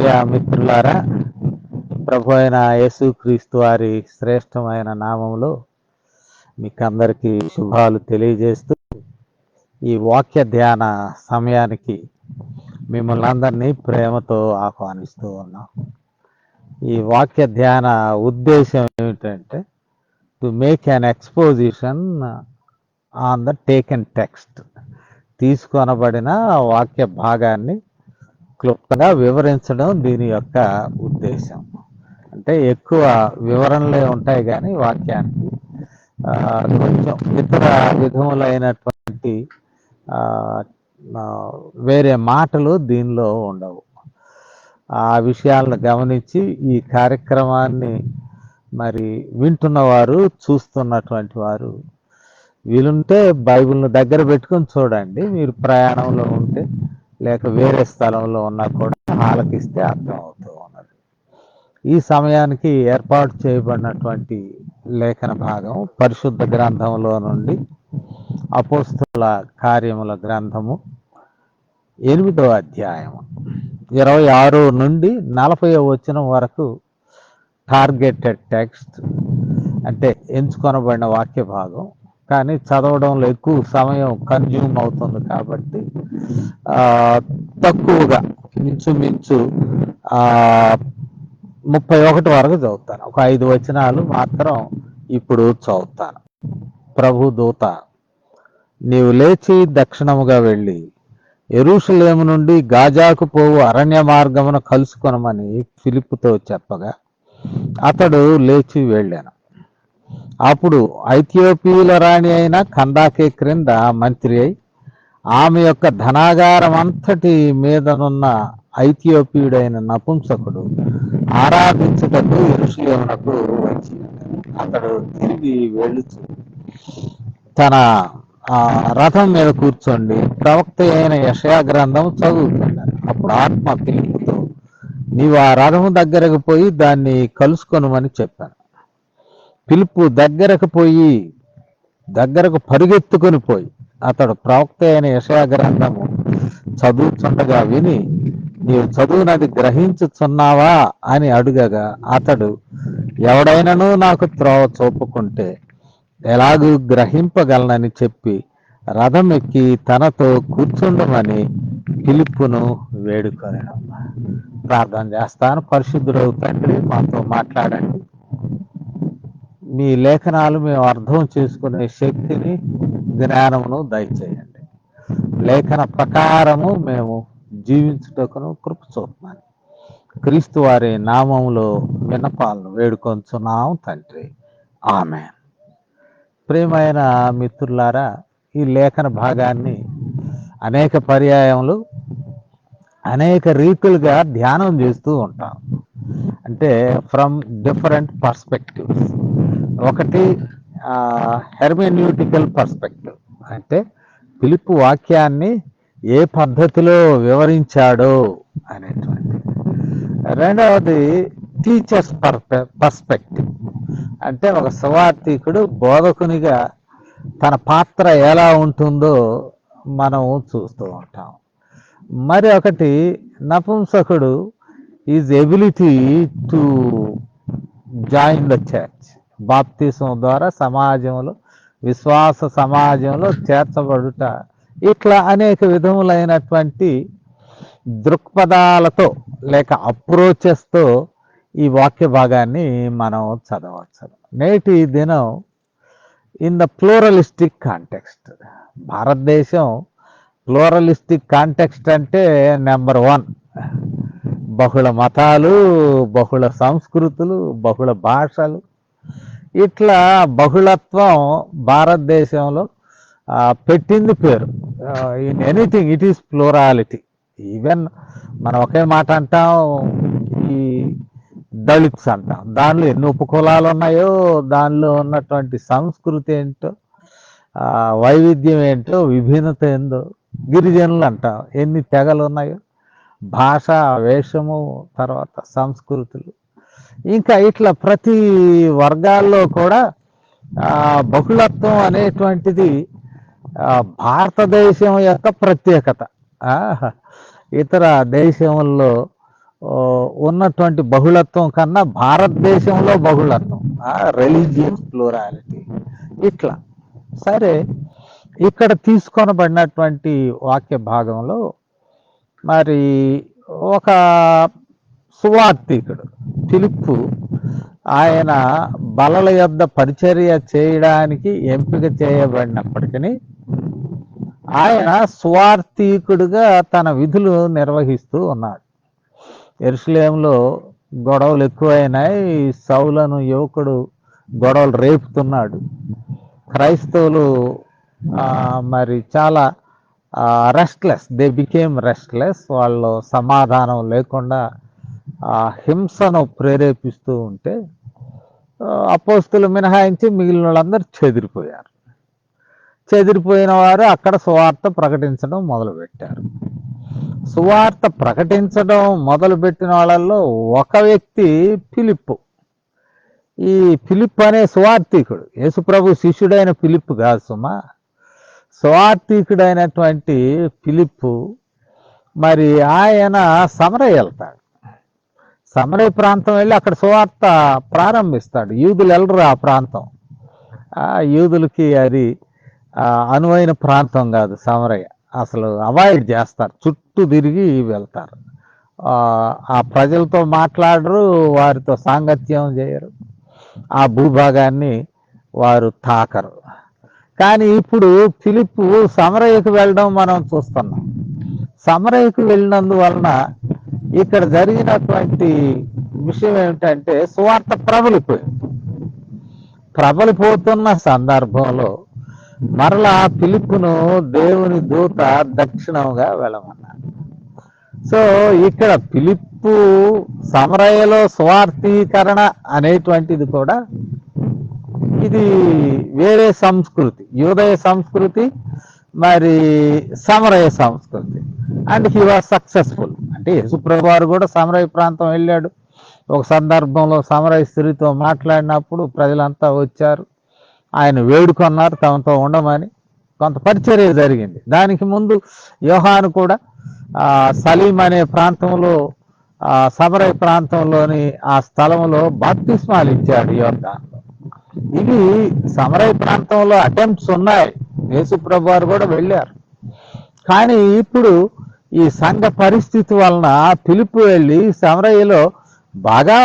ప్రియ మిత్రులారా, ప్రభు అయిన యేసుక్రీస్తు వారి శ్రేష్టమైన నామములో మీకందరికీ శుభాలు తెలియజేస్తూ ఈ వాక్య ధ్యాన సమయానికి మిమ్మల్ని అందరినీ ప్రేమతో ఆహ్వానిస్తూ ఉన్నాం. ఈ వాక్య ధ్యాన ఉద్దేశం ఏమిటంటే to make an exposition on the taken text. తీసుకొనబడిన వాక్య భాగాన్ని క్లుప్తంగా వివరించడం దీని యొక్క ఉద్దేశం. అంటే ఎక్కువ వివరణలే ఉంటాయి కానీ వాక్యానికి కొంచెం ఇతర విధములైనటువంటి వేరే మాటలు దీనిలో ఉండవు. ఆ విషయాలను గమనించి ఈ కార్యక్రమాన్ని మరి వింటున్నవారు, చూస్తున్నటువంటి వారు వీలుంటే బైబిల్ను దగ్గర పెట్టుకొని చూడండి. మీరు ప్రయాణంలో ఉంటే లేక వేరే స్థలంలో ఉన్నా కూడా ఆలకిస్తే అర్థం అవుతూ ఉన్నది. ఈ సమయానికి ఏర్పాటు చేయబడినటువంటి లేఖన భాగం పరిశుద్ధ గ్రంథంలో నుండి అపోస్తలుల కార్యముల గ్రంథము 8వ అధ్యాయం 26 నుండి 40వ వచనం వరకు టార్గెటెడ్ టెక్స్ట్, అంటే ఎంచుకొనబడిన వాక్య భాగం. కానీ చదవడంలో ఎక్కువ సమయం కన్జ్యూమ్ అవుతుంది కాబట్టి తక్కువగా మించుమించు 31 వరకు చదువుతాను. ఒక 5 వచనాలు మాత్రం ఇప్పుడు చదువుతాను. ప్రభు దూత, నీవు లేచి దక్షిణముగా వెళ్ళి యెరూషలేము నుండి గాజాకు పోవు అరణ్య మార్గమును కలుసుకొనమని ఫిలిప్పుతో చెప్పగా అతడు లేచి వెళ్ళాను. అప్పుడు ఐథియోపియుల రాణి అయిన కందాకే క్రింద మంత్రి అయి ఆమె యొక్క ధనాగారం అంతటి మీదనున్న ఐథియోపియుడైన నపుంసకుడు ఆరాధించుటకు యెరూషలేమునకు వచ్చి అతడు తిరిగి వెళ్ళుచు తన రథం మీద కూర్చోండి ప్రవక్త అయిన యెషయా గ్రంథం చదువుతున్నాడు. అప్పుడు ఆత్మ ఫిలిప్పుతో, నీవు ఆ రథము దగ్గరకు పోయి దాన్ని కలుసుకొనుమని చెప్పాను. ఫిలిప్పు దగ్గరకు పరిగెత్తుకొని పోయి అతడు ప్రవక్త అయిన యెషయా గ్రంథము చదువుతుండగా విని, నీవు చదువునది గ్రహించుచున్నావా అని అడుగగా అతడు, ఎవడైనను నాకు త్రోవ చూపుకుంటే ఎలాగూ గ్రహింపగలనని చెప్పి రథం ఎక్కి తనతో కూర్చుండమని ఫిలిప్పును వేడుకొనెను. ప్రార్థన చేస్తాను. పరిశుద్ధుడవు తండ్రి, మాతో మాట్లాడండి. మీ లేఖనాలు మేము అర్థం చేసుకునే శక్తిని, జ్ఞానమును దయచేయండి. లేఖన ప్రకారము మేము జీవించుటకును కృప చూపుతాను. క్రీస్తు వారి నామములో విన్నపాలను వేడుకొంచున్నాం తండ్రి, ఆమేన్. ప్రియమైన మిత్రులారా, ఈ లేఖన భాగాన్ని అనేక పర్యాయములు అనేక రీతులుగా ధ్యానం చేస్తూ ఉంటాం. అంటే ఫ్రమ్ డిఫరెంట్ పర్స్పెక్టివ్స్. ఒకటి హెర్మెన్యూటికల్ పర్స్పెక్టివ్, అంటే ఫిలిప్పు వాక్యాన్ని ఏ పద్ధతిలో వివరించాడో అనేటువంటి. రెండవది టీచర్స్ పర్స్పెక్టివ్, అంటే ఒక సువార్థికుడు బోధకునిగా తన పాత్ర ఎలా ఉంటుందో మనం చూస్తూ ఉంటాం. మరి ఒకటి నపుంసకుడు is ability to join the church, బాప్తిసం ద్వారా సమాజంలో, విశ్వాస సమాజంలో చేర్చబడుట. ఇట్లా అనేక విధములైనటువంటి దృక్పథాలతో లేక అప్రోచెస్తో ఈ వాక్య భాగాన్ని మనం చదవచ్చు. నేటి దినం ఇన్ ద ప్లూరలిస్టిక్ కాంటెక్స్ట్, భారతదేశం ప్లూరలిస్టిక్ కాంటెక్స్ట్ అంటే నెంబర్ 1. బహుళ మతాలు, బహుళ సంస్కృతులు, బహుళ భాషలు, ఇట్లా బహుళత్వం భారతదేశంలో పెట్టింది పేరు. In anything it is plurality. Even మనం ఒకే మాట అంటాం, ఈ దళిత్స్ అంటాం, దానిలో ఎన్ని ఉపకులాలు ఉన్నాయో, దానిలో ఉన్నటువంటి సంస్కృతి ఏంటో, వైవిధ్యం ఏంటో, విభిన్నత ఏందో. గిరిజనులు అంటాం, ఎన్ని తెగలు ఉన్నాయో, భాష, వేషము, తర్వాత సంస్కృతులు, ఇంకా ఇట్లా ప్రతి వర్గాల్లో కూడా బహుళత్వం అనేటువంటిది భారతదేశం యొక్క ప్రత్యేకత. ఇతర దేశంలో ఉన్నటువంటి బహుళత్వం కన్నా భారతదేశంలో బహుళత్వం, రిలీజియస్ ప్లూరాలిటీ ఇట్లా. సరే, ఇక్కడ తీసుకొనబడినటువంటి వాక్య భాగంలో మరి ఒక సువార్తికుడు ఫిలిప్పు, ఆయన బలల యొద్ద పరిచర్య చేయడానికి ఎంపిక చేయబడినప్పటికీ ఆయన సువార్తికుడుగా తన విధులు నిర్వహిస్తూ ఉన్నాడు. యెరూషలేములో గొడవలు ఎక్కువైనాయి. సౌలను యువకుడు గొడవలు రేపుతున్నాడు. క్రైస్తవులు మరి చాలా రెస్ట్లెస్, దే బికేమ్ రెస్ట్లెస్. వాళ్ళు సమాధానం లేకుండా హింసను ప్రేరేపిస్తూ ఉంటే అపోస్తులు మినహాయించి మిగిలిన వాళ్ళందరూ చెదిరిపోయారు. చెదిరిపోయిన వారు అక్కడ సువార్త ప్రకటించడం మొదలుపెట్టారు. సువార్త ప్రకటించడం మొదలుపెట్టిన వాళ్ళల్లో ఒక వ్యక్తి ఫిలిప్పు. ఈ ఫిలిప్ అనే సువార్తికుడు, యేసుప్రభు శిష్యుడైన ఫిలిప్ కాదు సుమా, సువార్తికుడైనటువంటి ఫిలిప్పు మరి ఆయన సమరయ వెళ్తాడు. సమరయ ప్రాంతం వెళ్ళి అక్కడ సువార్త ప్రారంభిస్తాడు. యూదులు వెళ్ళరు ఆ ప్రాంతం, యూదులకి అది అనువైన ప్రాంతం కాదు సమరయ, అసలు అవాయిడ్ చేస్తారు, చుట్టూ తిరిగి వెళ్తారు. ఆ ప్రజలతో మాట్లాడరు, వారితో సాంగత్యం చేయరు, ఆ భూభాగాన్ని వారు తాకరు. కానీ ఇప్పుడు ఫిలిప్పు సమరయకు వెళ్ళడం మనం చూస్తున్నాం. సమరయకు వెళ్ళినందువలన ఇక్కడ జరిగినటువంటి విషయం ఏమిటంటే సువార్త ప్రబలిపోతున్న సందర్భంలో మరలా ఫిలిప్పును దేవుని దూత దక్షిణంగా వెళ్ళమన్నాడు. సో ఇక్కడ ఫిలిప్పు సమరయలో సువార్తీకరణ అనేటువంటిది కూడా ఇది వేరే సంస్కృతి, యూదయ సంస్కృతి, మరి సమరయ సంస్కృతి. And he was successful. అంటే యేసుప్రభు వారు కూడా సమరయ ప్రాంతం వెళ్ళాడు. ఒక సందర్భంలో సమరయ స్త్రీతో మాట్లాడినప్పుడు ప్రజలంతా వచ్చారు, ఆయన వేడుకొన్నారు తమతో ఉండమని. కొంత పరిచర్య జరిగింది. దానికి ముందు యోహాను కూడా సలీం అనే ప్రాంతంలో, సమరయ ప్రాంతంలోని ఆ స్థలంలో బాప్తిస్మాలు ఇచ్చాడు యోర్దానులో. ఇవి సమరయ ప్రాంతంలో అటెంప్ట్స్ ఉన్నాయి, యేసుప్రభు వారు కూడా వెళ్ళారు. కానీ ఇప్పుడు ఈ సంఘ పరిస్థితి వలన ఫిలిప్పు వెళ్ళి సమరయలో బాగా,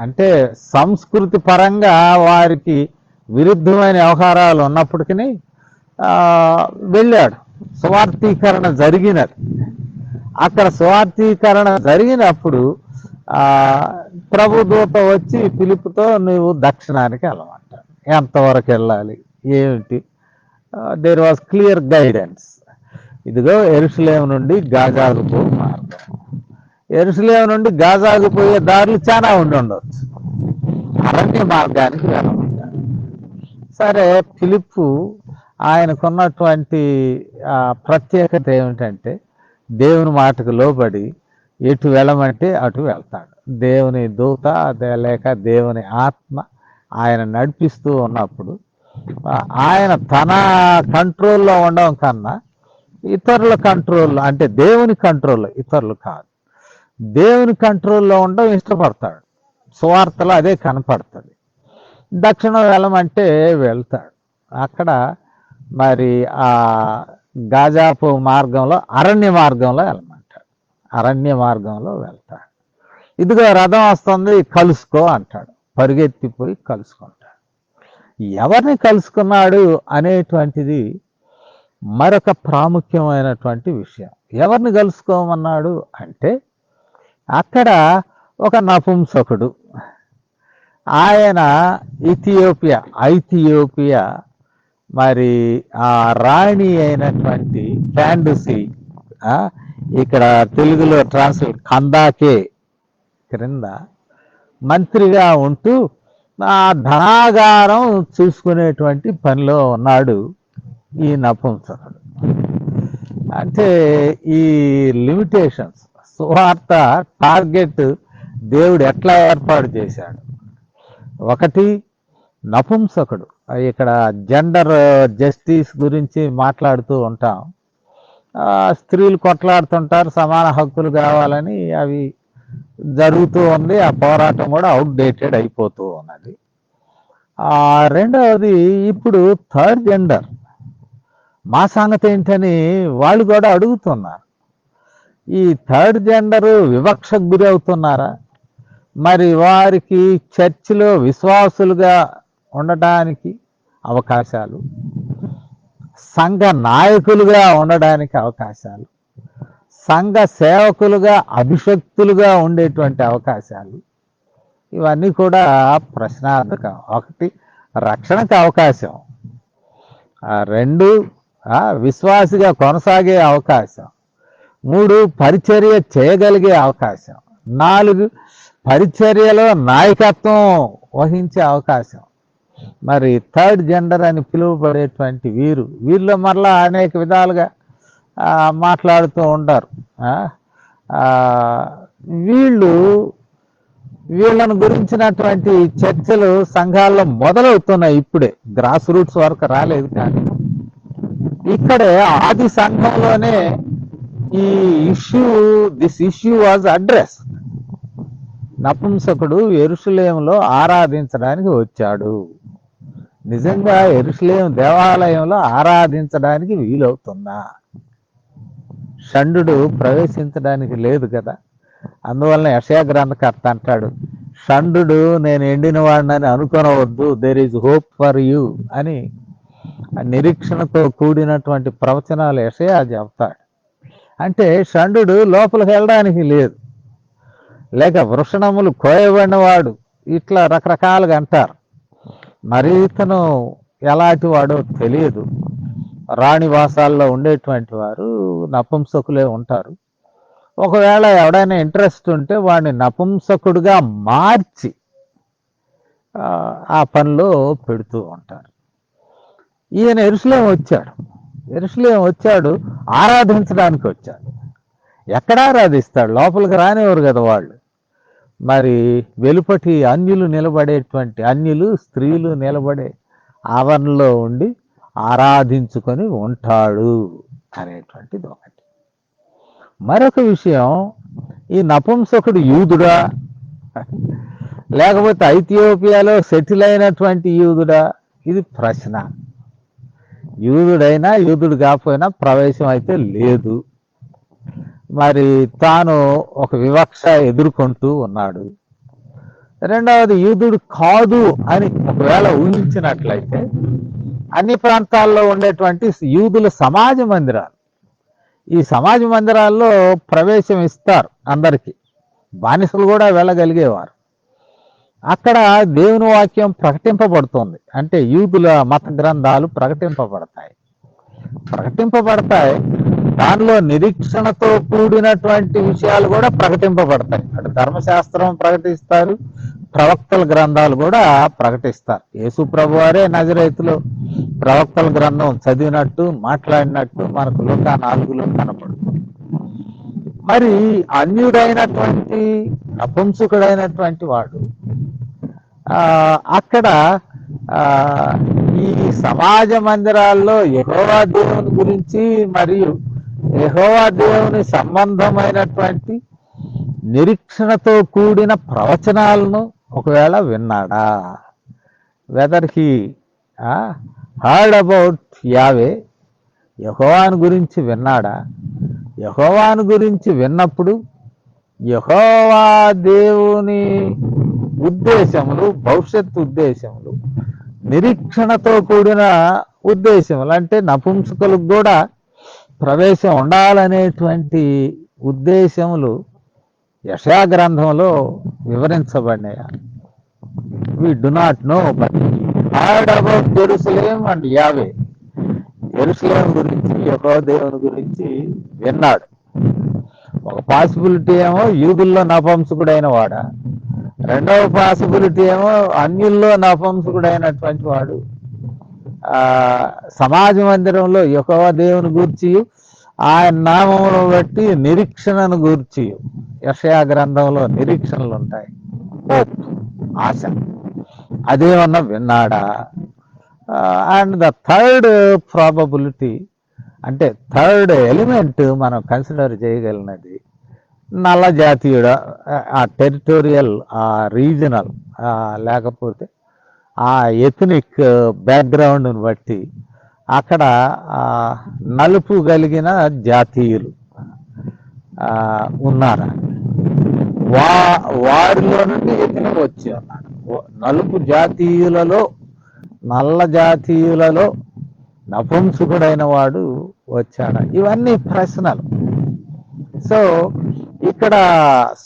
అంటే సంస్కృతి పరంగా వారికి విరుద్ధమైన వ్యవహారాలు ఉన్నప్పటికీ వెళ్ళాడు. సువార్తీకరణ జరిగినది. అక్కడ సువార్తీకరణ జరిగినప్పుడు ప్రభు దూత వచ్చి ఫిలిప్పుతో నువ్వు దక్షిణానికి వెళ్ళమంటాడు. ఎంతవరకు వెళ్ళాలి ఏమిటి? There was clear guidance. ఇదిగో యెరూషలేము నుండి గాజాకు పో మార్గం. యెరూషలేము నుండి గాజాకు పోయే దారులు చాలా ఉండొచ్చు, అరణ్య మార్గానికి వెళ్ళమంటాడు. సరే, ఫిలిప్పు ఆయనకున్నటువంటి ప్రత్యేకత ఏమిటంటే దేవుని మాటకు లోబడి ఎటు వెళ్ళమంటే అటు వెళ్తాడు. దేవుని దూత లేక దేవుని ఆత్మ ఆయన నడిపిస్తూ ఉన్నప్పుడు ఆయన తన కంట్రోల్లో ఉండడం కన్నా ఇతరుల కంట్రోల్లో, అంటే దేవుని కంట్రోల్లో, ఇతరులు కాదు, దేవుని కంట్రోల్లో ఉండడం ఇష్టపడతాడు. సువార్తలో అదే కనపడుతుంది. దక్షిణం వెళ్ళమంటే వెళ్తాడు. అక్కడ మరి ఆ గాజాపు మార్గంలో అరణ్య మార్గంలో వెళ్ళమంటాడు. అరణ్య మార్గంలో వెళ్తాడు. ఇదిగో రథం వస్తుంది కలుసుకో అంటాడు. పరిగెత్తిపోయి కలుసుకుంటాడు. ఎవరిని కలుసుకున్నాడు అనేటువంటిది మరొక ప్రాముఖ్యమైనటువంటి విషయం. ఎవరిని కలుసుకోమన్నాడు అంటే అక్కడ ఒక నపుంసకుడు, ఆయన ఐథియోపియా మరి ఆ రాణి అయినటువంటి క్యాండుసి, ఇక్కడ తెలుగులో ట్రాన్స్లేట్ కందాకే క్రింద మంత్రిగా ఉంటూ ఆ ధనాగారం చూసుకునేటువంటి పనిలో ఉన్నాడు ఈ నపుంసకుడు. అంటే ఈ లిమిటేషన్స్, సువార్త టార్గెట్ దేవుడు ఎట్లా ఏర్పాటు చేశాడు? ఒకటి నపుంసకుడు. ఇక్కడ జెండర్ జస్టిస్ గురించి మాట్లాడుతూ ఉంటాం. స్త్రీలు కొట్లాడుతుంటారు సమాన హక్కులు కావాలని. అవి జరుగుతూ ఉంది. ఆ పోరాటం కూడా అవుట్డేటెడ్ అయిపోతూ ఉన్నది. రెండవది, ఇప్పుడు థర్డ్ జెండర్ మా సంగతి ఏంటని వాళ్ళు కూడా అడుగుతున్నారు. ఈ థర్డ్ జెండరు వివక్షకు గురి అవుతున్నారా? మరి వారికి చర్చిలో విశ్వాసులుగా ఉండడానికి అవకాశాలు, సంఘ నాయకులుగా ఉండడానికి అవకాశాలు, సంఘ సేవకులుగా అభిషక్తులుగా ఉండేటువంటి అవకాశాలు, ఇవన్నీ కూడా ప్రశ్నార్థకం. ఒకటి, రక్షణకు అవకాశం. రెండు, విశ్వాసిగా కొనసాగే అవకాశం. మూడు, పరిచర్య చేయగలిగే అవకాశం. నాలుగు, పరిచర్యలో నాయకత్వం వహించే అవకాశం. మరి థర్డ్ జెండర్ అని పిలువబడేటువంటి వీరిలో మరలా అనేక విధాలుగా మాట్లాడుతూ ఉంటారు. వీళ్ళను గురించినటువంటి చర్చలు సంఘాల్లో మొదలవుతున్నాయి. ఇప్పుడే గ్రాస్ రూట్స్ వరకు రాలేదు, కానీ ఇక్కడే ఆది సంఘంలోనే దిస్ ఇష్యూ వాజ్ అడ్రస్. నపుంసకుడు యెరూషలేములో ఆరాధించడానికి వచ్చాడు. నిజంగా యెరూషలేము దేవాలయంలో ఆరాధించడానికి వీలవుతుందా? షండు ప్రవేశించడానికి లేదు కదా. అందువలన యెషయా గ్రంథకర్త అంటాడు, షండు నేను ఎండిన వాడినని అనుకొనవద్దు, there is hope for you అని నిరీక్షణతో కూడినటువంటి ప్రవచనాలు యెషయా చెప్తాడు. అంటే షండు లోపలికి వెళ్ళడానికి లేదు, లేక వృషణములు కోయబడినవాడు, ఇట్లా రకరకాలుగా అంటారు. మరి ఇతను ఎలాంటి వాడో తెలియదు. రాణివాసాల్లో ఉండేటువంటి వారు నపుంసకులే ఉంటారు. ఒకవేళ ఎవడైనా ఇంట్రెస్ట్ ఉంటే వాడిని నపుంసకుడుగా మార్చి ఆ పనిలో పెడుతూ ఉంటారు. ఈయన యెరూషలేము వచ్చాడు, ఆరాధించడానికి వచ్చాడు. ఎక్కడ ఆరాధిస్తాడు? లోపలికి రానివారు కదా వాళ్ళు. మరి వెలుపటి అన్యులు స్త్రీలు నిలబడే ఆవరణలో ఉండి ఆరాధించుకొని ఉంటాడు అనేటువంటిది ఒకటి. మరొక విషయం, ఈ నపుంసకుడు యూదుడా లేకపోతే ఐథియోపియాలో సెటిల్ అయినటువంటి యూదుడా? ఇది ప్రశ్న. యూదుడైనా యూదుడు కాకపోయినా ప్రవేశం అయితే లేదు. మరి తాను ఒక వివక్ష ఎదుర్కొంటూ ఉన్నాడు. రెండవది, యూదుడు కాదు అని ఒకవేళ ఊహించినట్లయితే అన్ని ప్రాంతాల్లో ఉండేటువంటి యూదుల సమాజ మందిరాలు, ఈ సమాజ మందిరాల్లో ప్రవేశం ఇస్తారు అందరికీ. బానిసలు కూడా వెళ్ళగలిగేవారు. అక్కడ దేవుని వాక్యం ప్రకటింపబడుతుంది. అంటే యూదుల మత గ్రంథాలు ప్రకటింపబడతాయి. దానిలో నిరీక్షణతో కూడినటువంటి విషయాలు కూడా ప్రకటింపబడతాయి. అటు ధర్మశాస్త్రం ప్రకటిస్తారు, ప్రవక్తల గ్రంథాలు కూడా ప్రకటిస్తారు. యేసు ప్రభు వారే నజరేతులో ప్రవక్తల గ్రంథం చదివినట్టు మాట్లాడినట్టు మనకు లూకా 4లో కనపడుతుంది. మరి అన్యుడైనటువంటి నపుంసకుడైనటువంటి వాడు అక్కడ ఈ సమాజ మందిరాల్లో యెహోవా దేవుని గురించి మరియు యెహోవా దేవుని సంబంధమైనటువంటి నిరీక్షణతో కూడిన ప్రవచనాలను ఒకవేళ విన్నాడా? వెదర్ హీ హర్డ్ అబౌట్ యావే, యెహోవాను గురించి విన్నాడా? యెహోవాను గురించి విన్నప్పుడు యెహోవా దేవుని ఉద్దేశములు, భవిష్యత్తు ఉద్దేశములు, నిరీక్షణతో కూడిన ఉద్దేశములు, అంటే నపుంసకులకు కూడా ప్రవేశం ఉండాలనేటువంటి ఉద్దేశములు యెషయా గ్రంథంలో వివరించబడినాయి. We do not know, but heard about Jerusalem and Yahweh. యెరూషలేం గురించి, యెహోవా దేవుని గురించి విన్నాడు. ఒక పాసిబిలిటీ ఏమో యూదుల్లో నపుంసకుడైన వాడా, రెండవ పాసిబిలిటీ ఏమో అన్యుల్లో నపుంసకుడైనటువంటి వాడు సమాజ మందిరంలో యెహోవా దేవుని గూర్చి, ఆయన నామమును బట్టి నిరీక్షణను గూర్చి. యెషయా గ్రంథంలో నిరీక్షణలు ఉంటాయి, ఆశ, అదేమన్నా విన్నాడా? అండ్ ద థర్డ్ ప్రాబబిలిటీ, అంటే థర్డ్ ఎలిమెంట్ మనం కన్సిడర్ చేయగలిగినది, నల్ల జాతీయుడు, ఆ టెరిటోరియల్, ఆ రీజనల్, లేకపోతే ఆ ఎథనిక్ బ్యాక్గ్రౌండ్ని బట్టి అక్కడ నలుపు కలిగిన జాతీయులు ఉన్నారా, వారిలో నుండి ఇతను వచ్చి ఉన్నాడు. నలుపు జాతీయులలో, నల్ల జాతీయులలో నపుంసకుడైన వాడు వచ్చాడు. ఇవన్నీ ప్రశ్నలు. సో ఇక్కడ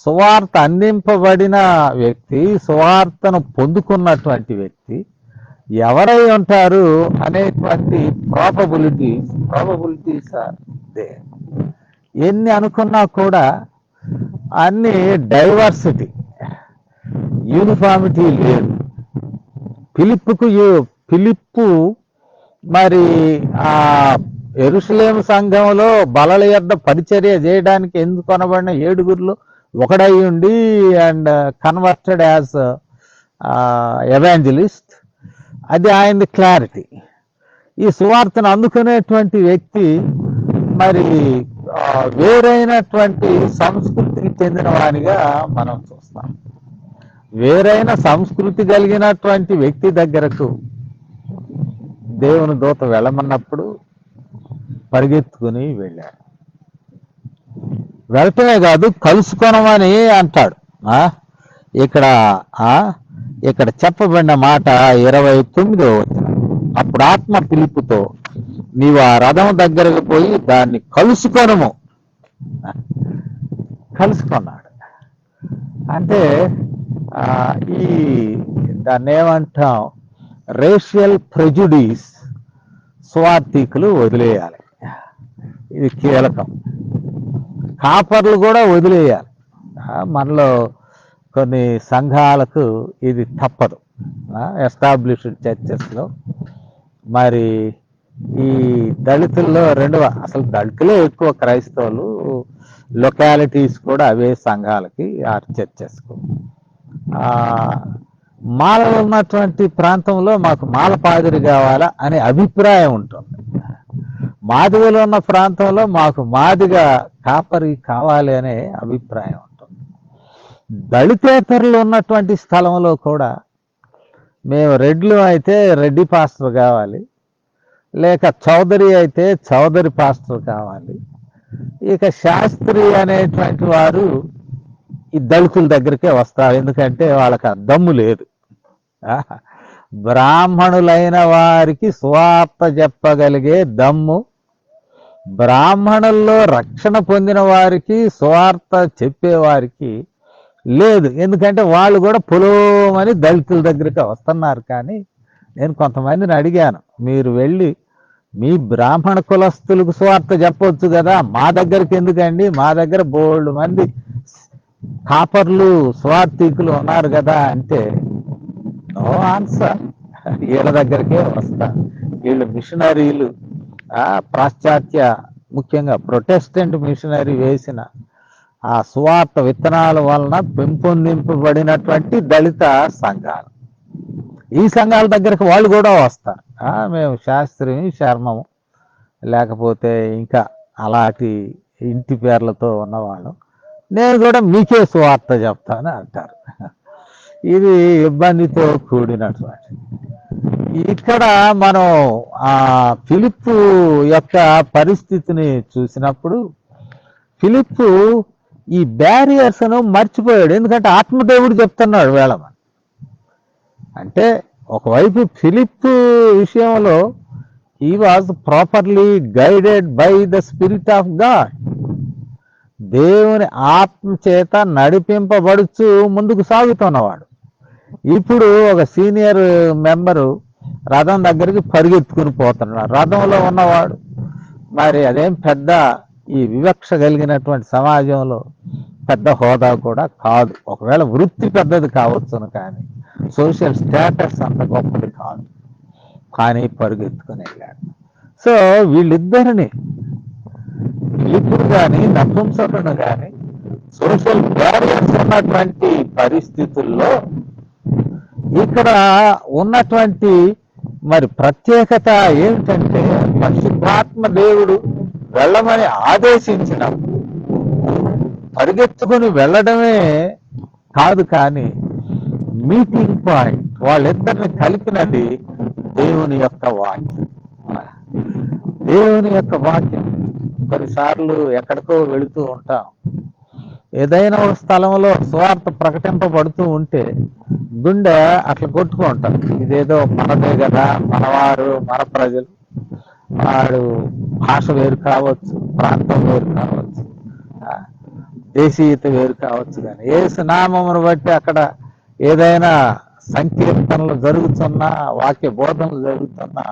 సువార్త అందింపబడిన వ్యక్తి, సువార్తను పొందుకున్నటువంటి వ్యక్తి ఎవరై ఉంటారు అనేటువంటి ప్రాబబిలిటీస్ అదే. ఎన్ని అనుకున్నా కూడా అన్ని డైవర్సిటీ, యూనిఫామిటీ లేదు. ఫిలిప్పు మరి ఆ యెరూషలేము సంఘంలో బలల యొద్ద పరిచర్య చేయడానికి ఎందుకు అనబడిన 7గురిలో ఒకడై ఉండి అండ్ కన్వర్టెడ్ యాజ్ ఎవాంజలిస్ట్. అది ఆయనది క్లారిటీ. ఈ సువార్తను అందుకునేటువంటి వ్యక్తి మరి వేరైనటువంటి సంస్కృతికి చెందిన వానిగా మనం చూస్తాం. వేరైన సంస్కృతి కలిగినటువంటి వ్యక్తి దగ్గరకు దేవుని దూత వెళ్ళమన్నప్పుడు పరిగెత్తుకుని వెళ్ళాడు. వెళ్ళటమే కాదు, కలుసుకొనమని అంటాడు. ఇక్కడ చెప్పబడిన మాట 29వ వచనం. అప్పుడు ఆత్మ ఫిలిప్పుతో, నీవు ఆ రథం దగ్గరకు పోయి దాన్ని కలుసుకొనము. కలుసుకున్నాడు అంటే దాన్ని ఏమంటాం, రేషియల్ ప్రెజుడీస్ స్వార్థికులు వదిలేయాలి. ఇది కీలకం. కాపర్లు కూడా వదిలేయాలి. మనలో కొన్ని సంఘాలకు ఇది తప్పదు. ఎస్టాబ్లిష్డ్ చర్చెస్లో మరి ఈ దళితుల్లో అసలు దళితులే ఎక్కువ, క్రైస్తవులు లొకాలిటీస్ కూడా అవే సంఘాలకి, ఆ చర్చెస్కు. మాలలు ఉన్నటువంటి ప్రాంతంలో మాకు మాల పాదిరి కావాలా అనే అభిప్రాయం ఉంటుంది. మాదిగలు ఉన్న ప్రాంతంలో మాకు మాదిగా కాపరి కావాలి అనే అభిప్రాయం ఉంటుంది. దళితేతరులు ఉన్నటువంటి స్థలంలో కూడా మేము రెడ్లు అయితే రెడ్డి పాస్టర్ కావాలి, లేక చౌదరి అయితే చౌదరి పాస్టర్ కావాలి. ఇక శాస్త్రి అనేటువంటి వారు ఈ దళితుల దగ్గరికే వస్తారు, ఎందుకంటే వాళ్ళకి దమ్ము లేదు. బ్రాహ్మణులైన వారికి సువార్త చెప్పగలిగే దమ్ము, బ్రాహ్మణుల్లో రక్షణ పొందిన వారికి సువార్త చెప్పేవారికి లేదు. ఎందుకంటే వాళ్ళు కూడా పొలోమని దళితుల దగ్గరికి వస్తున్నారు. కానీ నేను కొంతమందిని అడిగాను, మీరు వెళ్ళి మీ బ్రాహ్మణ కులస్తులకు సువార్త చెప్పవచ్చు కదా, మా దగ్గరికి ఎందుకండి, మా దగ్గర బోల్డ్ మంది కాపర్లు స్వార్థికులు ఉన్నారు కదా అంటే, నో ఆన్సర్. వీళ్ళ దగ్గరికే వస్తా. వీళ్ళు మిషనరీలు, పాశ్చాత్య, ముఖ్యంగా ప్రొటెస్టెంట్ మిషనరీ వేసిన ఆ సువార్త విత్తనాల వలన పెంపొందింపబడినటువంటి దళిత సంఘాలు, ఈ సంఘాల దగ్గరకు వాళ్ళు కూడా వస్తారు. మేము శాస్త్రిని, శర్మము, లేకపోతే ఇంకా అలాంటి ఇంటి పేర్లతో ఉన్నవాళ్ళు, నేను కూడా మీకే సువార్త చెప్తాను అంటారు. ఇది ఇబ్బందితో కూడినటువంటి. ఇక్కడ మనం ఆ ఫిలిప్పు యొక్క పరిస్థితిని చూసినప్పుడు, ఫిలిప్పు ఈ బ్యారియర్స్ను మర్చిపోయాడు. ఎందుకంటే ఆత్మదేవుడు చెప్తున్నాడు వేళమని. అంటే ఒకవైపు ఫిలిప్పు విషయంలో he was properly guided by the spirit of God. దేవుని ఆత్మ చేత నడిపింపబడుచు ముందుకు సాగుతున్నవాడు. ఇప్పుడు ఒక సీనియర్ మెంబరు రథం దగ్గరికి పరిగెత్తుకుని పోతున్నాడు. రథంలో ఉన్నవాడు మరి అదేం పెద్ద ఈ వివక్ష కలిగినటువంటి సమాజంలో పెద్ద హోదా కూడా కాదు. ఒకవేళ వృత్తి పెద్దది కావచ్చును, కానీ సోషల్ స్టేటస్ అంత గొప్పది కాదు. కానీ పరుగెత్తుకుని వెళ్ళాడు. సో వీళ్ళిద్దరిని, ఇప్పుడు కానీ నపుంసకుడు కానీ సోషల్ బ్యారియర్స్ ఉన్నటువంటి పరిస్థితుల్లో ఇక్కడ ఉన్నటువంటి మరి ప్రత్యేకత ఏమిటంటే, పరిశుద్ధాత్మ దేవుడు వెళ్ళమని ఆదేశించినప్పుడు పరిగెత్తుకుని వెళ్ళడమే కాదు, కానీ మీటింగ్ పాయింట్ వాళ్ళిద్దరిని కలిపినది దేవుని యొక్క వాక్యం. దేవుని యొక్క వాక్యం. కొన్నిసార్లు ఎక్కడికో వెళుతూ ఉంటాం, ఏదైనా ఒక స్థలంలో స్వార్థ ప్రకటింపబడుతూ ఉంటే గుండె అట్లా కొట్టుకుంటాం, ఇదేదో మనదే కదా, మనవారు, మన ప్రజలు. వాడు భాష వేరు కావచ్చు, ప్రాంతం వేరు కావచ్చు, దేశీయత వేరు కావచ్చు, కానీ యేసు నామమును బట్టి అక్కడ ఏదైనా సంకీర్తనలు జరుగుతున్నా, వాక్య బోధనలు జరుగుతున్నా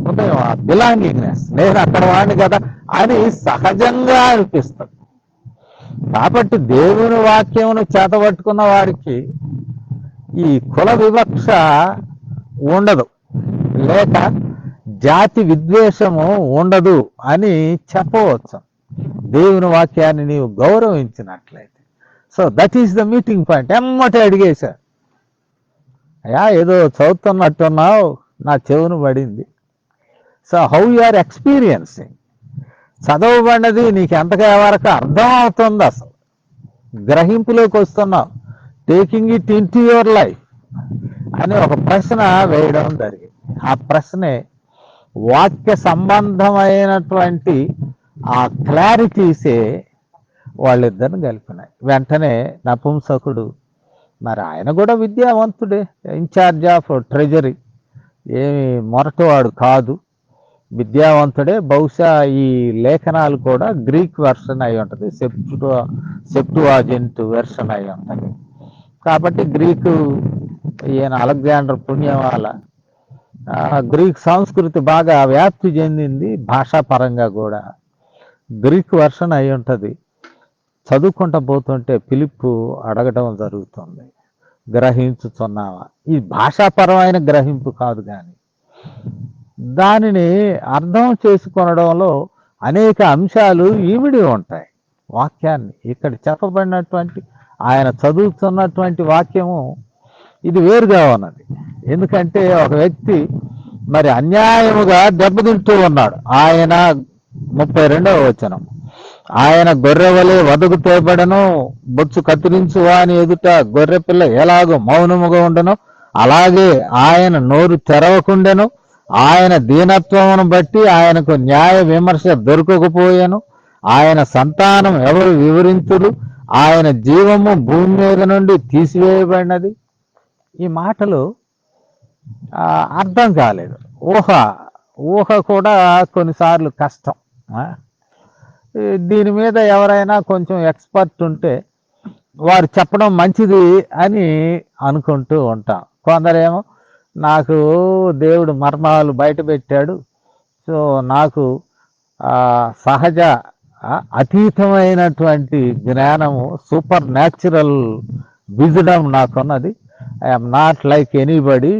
ఉదయం ఆ బిలాంగింగ్నెస్, నేను అక్కడ వాడిని కదా అని సహజంగా అనిపిస్తుంది. కాబట్టి దేవుని వాక్యమును చేతబట్టుకున్న వారికి ఈ కుల వివక్ష ఉండదు, లేక జాతి విద్వేషము ఉండదు అని చెప్పవచ్చు, దేవుని వాక్యాన్ని నీవు గౌరవించినట్లయితే. So that is the meeting point. ఎమ్మటే అడిగేశారు, అయ్యా ఏదో చదువుతున్నట్టున్నావు, నా చెవును పడింది. So how you are experiencing, చదవబడినది నీకు ఎంతగా వరకు అర్థం అవుతుంది, అసలు గ్రహింపులోకి వస్తున్నావు, taking it into your life అని ఒక ప్రశ్న వేయడం జరిగింది. ఆ ప్రశ్నే వాక్య సంబంధమైనటువంటి ఆ క్లారిటీసే వాళ్ళిద్దరిని కలిపినాయి. వెంటనే నపుంసకుడు, మరి ఆయన కూడా విద్యావంతుడే, ఇన్ఛార్జ్ ఆఫ్ ట్రెజరీ, ఏమి మొరటివాడు కాదు, విద్యావంతుడే. బహుశా ఈ లేఖనాలు కూడా గ్రీక్ వెర్షన్ అయి ఉంటుంది, సెప్టువాజింట్ వెర్షన్ అయి ఉంటుంది. కాబట్టి గ్రీకు, ఈయన అలెగ్జాండర్ పుణ్యవాల, గ్రీక్ సంస్కృతి బాగా వ్యాప్తి చెందింది, భాషాపరంగా కూడా గ్రీక్ వెర్షన్ అయి ఉంటుంది. చదువుకుంటూ పోతుంటే ఫిలిప్పు అడగడం జరుగుతుంది, గ్రహించుతున్నావా? ఈ భాషాపరమైన గ్రహింపు కాదు, కానీ దానిని అర్థం చేసుకొనడంలో అనేక అంశాలు ఈమిడి ఉంటాయి. వాక్యాన్ని ఇక్కడ చెప్పబడినటువంటి ఆయన చదువుతున్నటువంటి వాక్యము ఇది వేరుగా ఉన్నది. ఎందుకంటే ఒక వ్యక్తి మరి అన్యాయముగా దెబ్బతింటూ ఉన్నాడు. ఆయన 32వ వచనం, ఆయన గొర్రె వలె వదకు తేబడను, బొచ్చు కత్తిరించు వాని ఎదుట గొర్రె పిల్ల ఎలాగో మౌనముగా ఉండను, అలాగే ఆయన నోరు తెరవకుండెను. ఆయన దీనత్వమును బట్టి ఆయనకు న్యాయ విమర్శ దొరకకపోయాను. ఆయన సంతానం ఎవరు వివరించుడు? ఆయన జీవము భూమి మీద నుండి తీసివేయబడినది. ఈ మాటలు అర్థం కాలేదు. ఊహ కూడా కొన్నిసార్లు కష్టం. దీని మీద ఎవరైనా కొంచెం ఎక్స్పర్ట్ ఉంటే వారు చెప్పడం మంచిది అని అనుకుంటూ ఉంటాం. కొందరేమో నాకు దేవుడు మర్మాలు బయట పెట్టాడు, సో నాకు సహజ అతీతమైనటువంటి జ్ఞానము, సూపర్ న్యాచురల్ విజ్డమ్ నాకున్నది. I'm not like anybody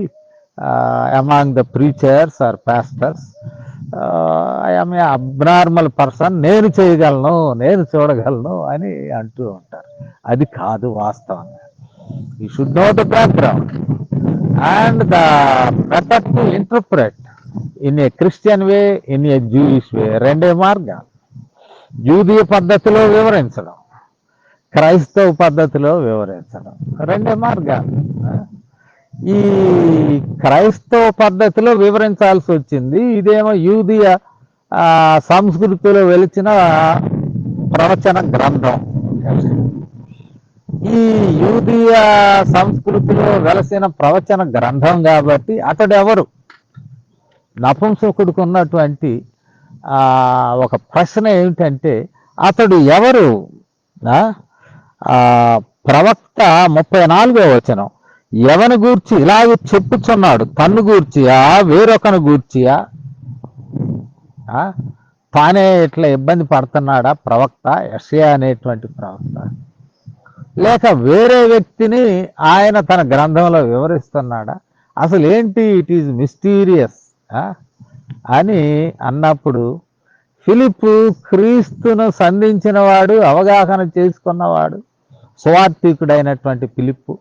among the preachers or pastors, I'm a abnormal person, నేను చేయగలను, నేను చూడగలను అని అంటూ ఉంటారు. అది కాదు వాస్తవంగా. You should know the background and the method to interpret in a Christian way, in a Jewish way. రెండే మార్గాలు, యూదీయ పద్ధతిలో వివరించడం, క్రైస్తవ పద్ధతిలో వివరించడం, రెండే మార్గాలు. ఈ క్రైస్తవ పద్ధతిలో వివరించాల్సి వచ్చింది, ఇదేమో యూదీయ సంస్కృతిలో వెలిచిన ప్రవచన గ్రంథం. ఈ యూదీయ సంస్కృతిలో వెలసిన ప్రవచన గ్రంథం కాబట్టి అతడెవరు? నపుంసకుడికి ఉన్నటువంటి ఒక ప్రశ్న ఏమిటంటే అతడు ఎవరు? ప్రవక్త 34వ వచనం, ఎవని గూర్చి ఇలాగ చెప్పుచున్నాడు? తన్ను గూర్చియా, వేరొకను గూర్చియా? తానే ఇట్లా ఇబ్బంది పడుతున్నాడా ప్రవక్త, యెషయా అనేటువంటి ప్రవక్త? లేక వేరే వ్యక్తిని ఆయన తన గ్రంథంలో వివరిస్తున్నాడా? అసలు ఏంటి? ఇట్ ఈజ్ మిస్టీరియస్ అని అన్నప్పుడు ఫిలిప్పు క్రీస్తును సంధించిన వాడు, అవగాహన చేసుకున్నవాడు, సువార్థికుడైనటువంటి ఫిలిప్పు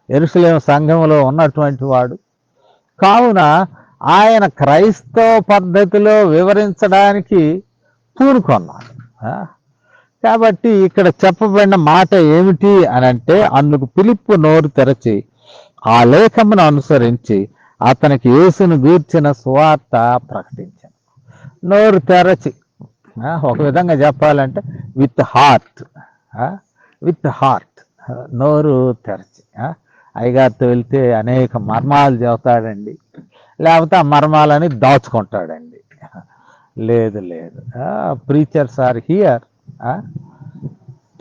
యెరూషలేము సంఘములో ఉన్నటువంటి వాడు కావున ఆయన క్రైస్తవ పద్ధతిలో వివరించడానికి పూనుకొన్నాడు. కాబట్టి ఇక్కడ చెప్పబడిన మాట ఏమిటి అని అంటే, అందుకు ఫిలిప్పు నోరు తెరచి ఆ లేఖమును అనుసరించి అతనికి యేసును గూర్చిన సువార్త ప్రకటించాను. నోరు తెరచి, ఒక విధంగా చెప్పాలంటే విత్ హార్ట్, విత్ హార్ట్, నోరు తెరచి. అయ్యగారితో వెళ్తే అనేక మర్మాలు చెబుతాడండి, లేకపోతే ఆ మర్మాలని దాచుకుంటాడండి. లేదు లేదు, preachers are here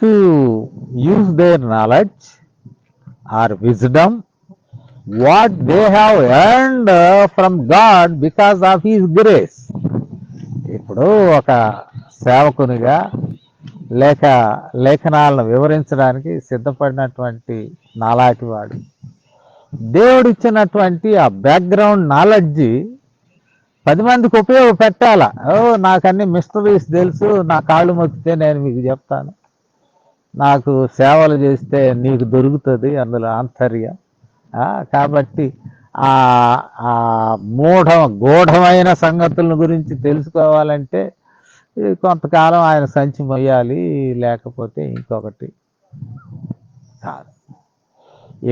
to use their knowledge or wisdom what they have earned from God because of his grace. ఇప్పుడు ఒక సేవకునిగా లేక లేఖనాలను వివరించడానికి సిద్ధపడినటువంటి నాలాంటి వాడు దేవుడిచ్చినటువంటి ఆ బ్యాక్గ్రౌండ్ నాలెడ్జి 10 మందికి ఉపయోగపెట్టాలా. నాకు అన్ని మిస్టరీస్ తెలుసు, నా కాళ్ళు మొక్కితే నేను మీకు చెప్తాను, నాకు సేవలు చేస్తే నీకు దొరుకుతుంది అందులో ఆంతర్యం. కాబట్టి ఆ గూఢమైన సంగతుల గురించి తెలుసుకోవాలంటే కొంతకాలం ఆయన సంచి మొయ్యాలి, లేకపోతే ఇంకొకటి కాదు.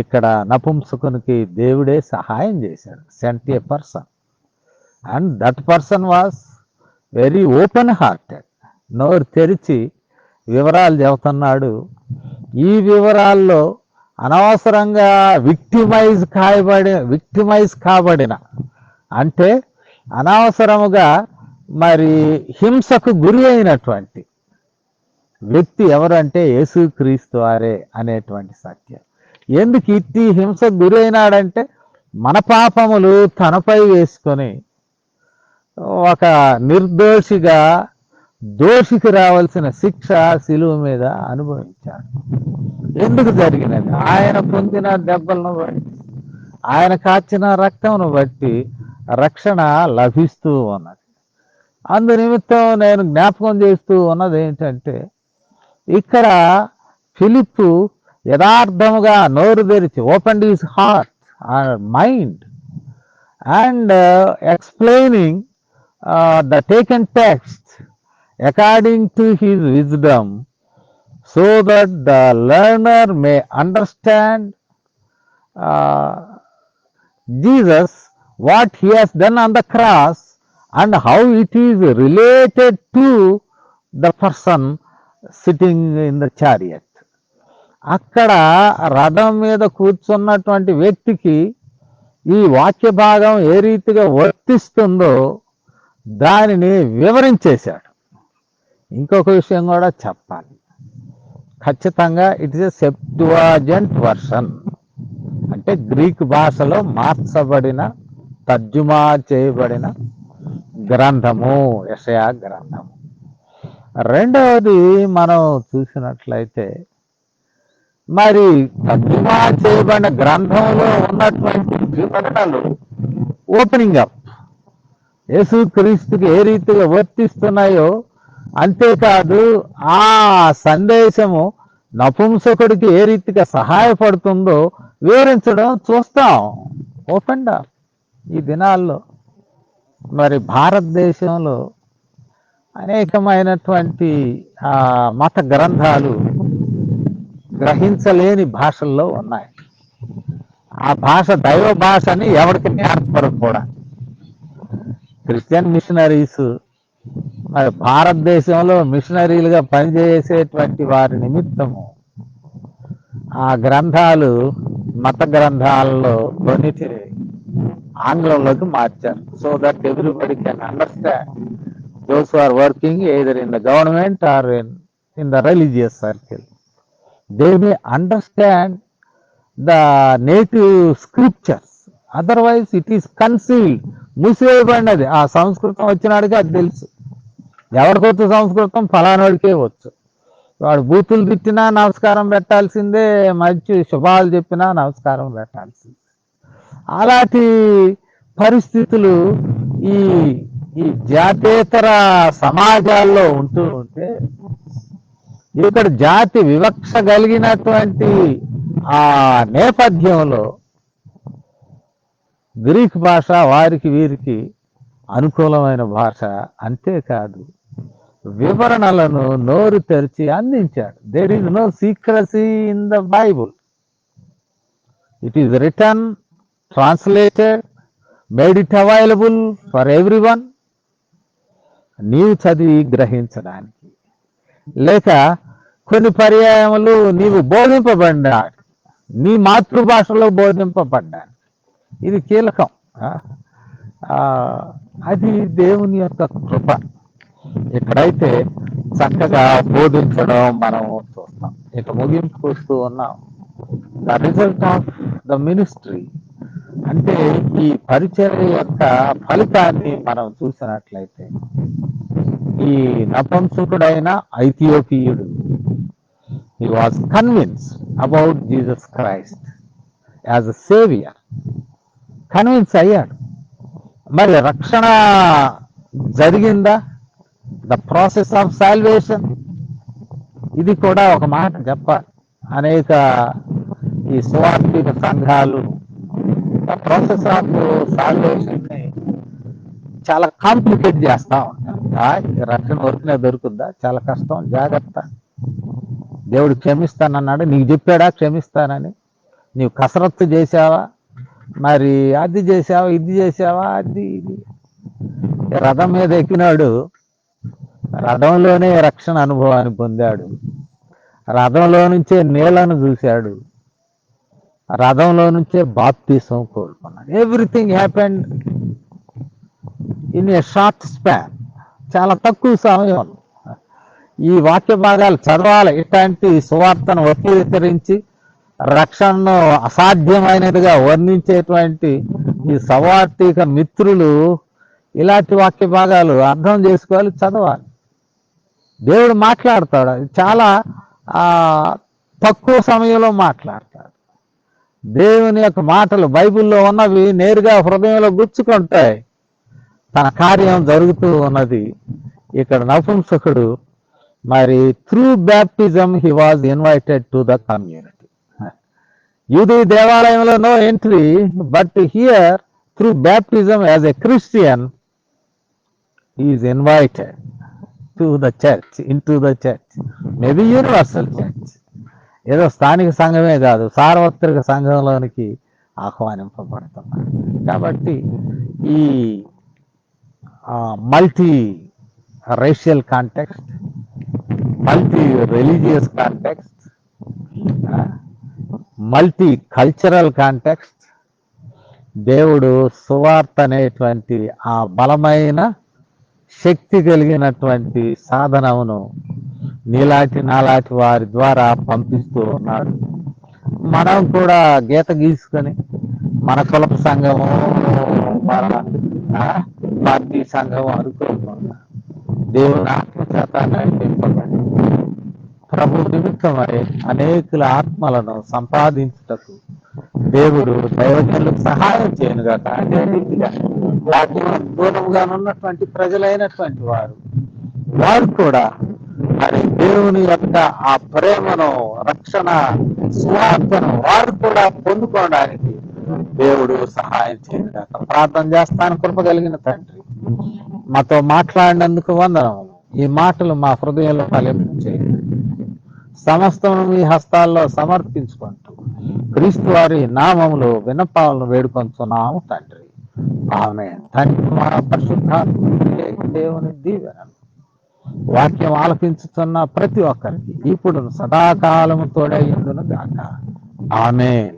ఇక్కడ నపుంసకునికి దేవుడే సహాయం చేశాడు, sent a person, and that person was very open hearted. నోరు తెరిచి వివరాలు చెబుతున్నాడు. ఈ వివరాల్లో అనవసరంగా విక్టిమైజ్ కాబడిన అంటే అనవసరముగా మరి హింసకు గురి అయినటువంటి వ్యక్తి ఎవరంటే యేసుక్రీస్తు వారే అనేటువంటి సత్యం. ఎందుకు ఇట్టి హింసకు గురి అయినాడంటే మన పాపములు తనపై వేసుకొని ఒక నిర్దోషిగా దోషికి రావాల్సిన శిక్ష శిలువ మీద అనుభవించాడు. ఎందుకు జరిగినది? ఆయన పొందిన దెబ్బలను బట్టి, ఆయన కాచిన రక్తమును బట్టి రక్షణ లభిస్తూ ఉన్నది. అందు నిమిత్తం నేను జ్ఞాపకం చేస్తూ ఉన్నది ఏంటంటే, ఇక్కడ ఫిలిప్పు యథార్థముగా నోరు తెరిచి open his heart and mind and explaining the taken text according to his wisdom, so that the learner may understand Jesus, what he has done on the cross and how it is related to the person sitting in the chariot. అక్కడ రథం మీద కూర్చున్నటువంటి వ్యక్తికి ఈ వాక్య భాగం ఏ రీతిగా వర్తిస్తుందో దానిని వివరించేశాడు. ఇంకొక విషయం కూడా చెప్పాలి, ఖచ్చితంగా ఇట్ ఇస్ ఎ సెప్టువాజెంట్ వర్షన్, అంటే గ్రీక్ భాషలో మార్చబడిన తర్జుమా చేయబడిన గ్రంథము, యెషయా గ్రంథము. రెండవది మనం చూసినట్లయితే మరి తర్జుమా చేయబడిన గ్రంథంలో ఉన్నటువంటి వివరణలు ఓపెనింగ్ అప్ యేసుక్రీస్తుకి ఏ రీతిగా వర్తిస్తున్నాయో, అంతేకాదు ఆ సందేశము నపుంసకుడికి ఏ రీతిగా సహాయపడుతుందో వివరించడం చూస్తాం. Open up. ఈ దినాల్లో మరి భారతదేశంలో అనేకమైనటువంటి మత గ్రంథాలు గ్రహించలేని భాషల్లో ఉన్నాయి. ఆ భాష దైవ భాషని ఎవరికి నేర్పరు కూడా. క్రిస్టియన్ మిషనరీస్ మరి భారతదేశంలో మిషనరీలుగా పనిచేసేటువంటి వారి నిమిత్తము ఆ గ్రంథాలు మత గ్రంథాలలో కొన్నిటిని ఆంగ్లంలోకి మార్చారు. So that everybody can understand, those who are working either in the government or in the religious circle, they may understand the native scriptures. Otherwise it is concealed, మూసివేయబడినది. ఆ సంస్కృతం వచ్చినాడికి అది తెలుసు. ఎవరికొచ్చు సంస్కృతం? ఫలానోడికే వచ్చు. వాడు బూతులు తిట్టినా నమస్కారం పెట్టాల్సిందే, మంచి శుభాలు చెప్పినా నమస్కారం పెట్టాల్సిందే. అలాంటి పరిస్థితులు ఈ ఈ జాతేతర సమాజాల్లో ఉంటూ ఉంటే, ఇక్కడ జాతి వివక్ష కలిగినటువంటి ఆ నేపథ్యంలో గ్రీక్ భాష వారికి వీరికి అనుకూలమైన భాష. అంతేకాదు వివరణలను నోరు తెరిచి అందించాడు. There is no secrecy in the Bible. It is written, translated, made it available for everyone. నీవు చదివి గ్రహించడానికి, లేక కొన్ని పర్యాయములు నీవు బోధింపబడ్డాడు, నీ మాతృభాషలో బోధింపబడ్డాడు. ఇది కీలకం. అది దేవుని యొక్క కృప. ఇక్కడైతే చక్కగా బోధించడం మనం చూస్తాం. ఇక ముగింపు చూస్తూ ఉన్నాం. The result of the ministry అంటే ఈ పరిచర్య యొక్క ఫలితాన్ని మనం చూసినట్లయితే, ఈ నపుంసకుడైన ఐథియోపియుడు he was convinced about Jesus Christ as a savior. Convince అయ్యాడు. మరి రక్షణ జరిగిందా? ద ప్రాసెస్ ఆఫ్ సాల్వేషన్, ఇది కూడా ఒక మాట చెప్పాలి. అనేక ఈ సువార్థిక సంఘాలు ద ప్రాసెస్ ఆఫ్ సాల్వేషన్ ని చాలా కాంప్లికేట్ చేస్తా ఉంటారు. రక్షణ వరకునే దొరుకుద్దా? చాలా కష్టం, జాగ్రత్త. దేవుడు క్షమిస్తానన్నాడు, నీకు చెప్పాడా క్షమిస్తానని? నీవు కసరత్తు చేసావా, మరి అది చేసావా, ఇది చేసావా, అది ఇది. రథం మీద ఎక్కినాడు, రథంలోనే రక్షణ అనుభవాన్ని పొందాడు, రథంలో నుంచే నీళ్లను చూశాడు, రథంలో నుంచే బాప్తిసం కోరుకున్నాడు. Everything happened in a short span, చాలా తక్కువ సమయంలో. ఈ వాక్య భాగాలు చదవాలి. ఇట్లాంటి సువార్తను వక్రీకరించి రక్షణను అసాధ్యమైనదిగా వర్ణించేటువంటి ఈ సవార్థిక మిత్రులు ఇలాంటి వాక్య భాగాలు అర్థం చేసుకోవాలి, చదవాలి. దేవుడు మాట్లాడతాడు, చాలా తక్కువ సమయంలో మాట్లాడతాడు. దేవుని యొక్క మాటలు బైబిల్లో ఉన్నవి నేరుగా హృదయంలో గుచ్చుకుంటాయి. తన కార్యం జరుగుతూ ఉన్నది. ఇక్కడ నపుంసకుడు మరి through baptism he was invited to the community. యూదీ దేవాలయంలో no entry, but here through baptism as a Christian is invited to the church, into the church, maybe universal church. ఏదో స్థానిక సంఘమే కాదు, సార్వత్రిక సంఘంలోనికి ఆహ్వానింపబడుతున్నారు. కాబట్టి ఈ multi racial context, multi religious context, multi cultural context, దేవుడు సువార్త అనేటువంటి ఆ బలమైన శక్తి కలిగినటువంటి సాధనమును నీలాంటి నాలాంటి వారి ద్వారా పంపిస్తూ ఉన్నాడు. మనం కూడా గీత గీసుకొని మన కులప సంఘము, మన పార్టీ సంఘం అనుకోకుండా దేవుని ఆత్మచేత నడిపింపబడి ప్రభు నిమిత్తమై అనేకుల ఆత్మలను సంపాదించుటకు దేవుడు దైవజనులకు సహాయం చేయనుగాక. అదే రీతిగా దూరంగా ఉన్నటువంటి ప్రజలైనటువంటి వారు కూడా మరి దేవుని యొక్క ఆ ప్రేమను, రక్షణ సువార్తను వారు కూడా పొందుకోవడానికి దేవుడు సహాయం చేయనుగాక. ప్రార్థన చేస్తాను. కృప కలిగిన తండ్రి, మాతో మాట్లాడినందుకు వందనములు. ఈ మాటలు మా హృదయంలో ఫలించేయండి. సమస్తము మీ హస్తాల్లో సమర్పించుకుంటూ క్రీస్తు వారి నామములో విన్నపాలను వేడుకొంచున్నాము తండ్రి. ఆమేన్. తండ్రి మా పరిశుద్ధాత్మ దేవుని దీవెనలు వాక్యం ఆలకించుతున్న ప్రతి ఒక్కరికి ఇప్పుడు సదాకాలము తోడై ఉండును గాక. ఆమేన్.